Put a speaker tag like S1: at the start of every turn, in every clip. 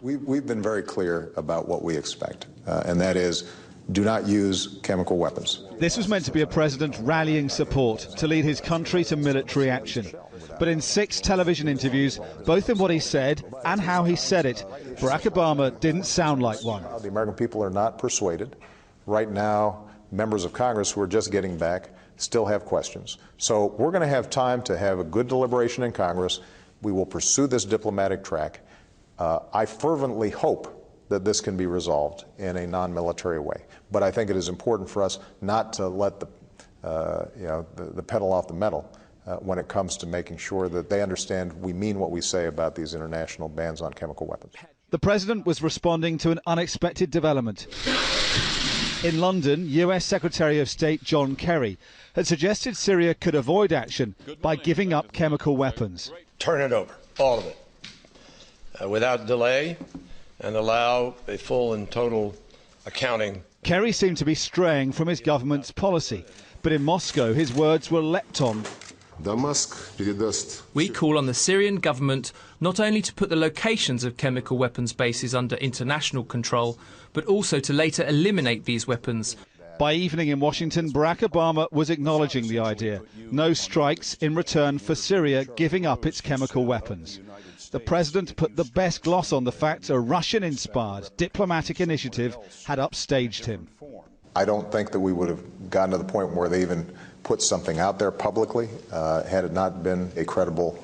S1: We've been very clear about what we expect, and that is do not use chemical weapons.
S2: This was meant to be a president rallying support to lead his country to military action. But in 6 television interviews, both in what he said and how he said it, Barack Obama didn't sound like one.
S1: The American people are not persuaded. Right now, members of Congress who are just getting back still have questions. So we're going to have time to have a good deliberation in Congress. We will pursue this diplomatic track. I fervently hope that this can be resolved in a non-military way. But I think it is important for us not to let the pedal off the metal when it comes to making sure that they understand we mean what we say about these international bans on chemical weapons.
S2: The president was responding to an unexpected development. In London, US Secretary of State John Kerry had suggested Syria could avoid action by giving up chemical weapons.
S3: Turn it over, all of it, without delay, and allow a full and total accounting.
S2: Kerry seemed to be straying from his government's policy, but in Moscow his words were leapt on.
S4: We call on the Syrian government not only to put the locations of chemical weapons bases under international control, but also to later eliminate these weapons.
S2: By evening in Washington, Barack Obama was acknowledging the idea. No strikes in return for Syria giving up its chemical weapons. The president put the best gloss on the fact a Russian-inspired diplomatic initiative had upstaged him.
S1: I don't think that we would have gotten to the point where they even put something out there publicly had it not been a credible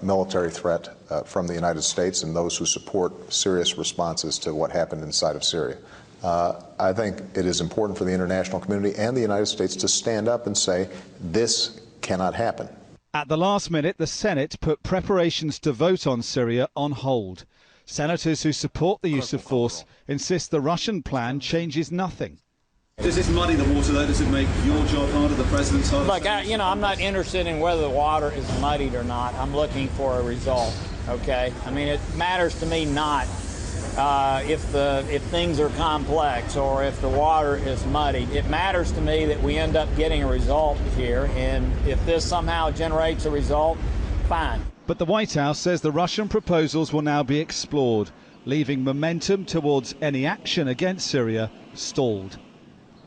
S1: military threat from the United States and those who support serious responses to what happened inside of Syria. I think it is important for the international community and the United States to stand up and say this cannot happen.
S2: At the last minute, the Senate put preparations to vote on Syria on hold. Senators who support the use of force insist the Russian plan changes nothing.
S5: Does this muddy the water, though? Does it make your job harder, the president's harder?
S6: Look, I'm not interested in whether the water is muddied or not. I'm looking for a result, okay? I mean, it matters to me not if things are complex or if the water is muddied. It matters to me that we end up getting a result here, and if this somehow generates a result, fine.
S2: But the White House says the Russian proposals will now be explored, leaving momentum towards any action against Syria stalled.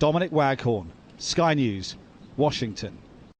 S2: Dominic Waghorn, Sky News, Washington.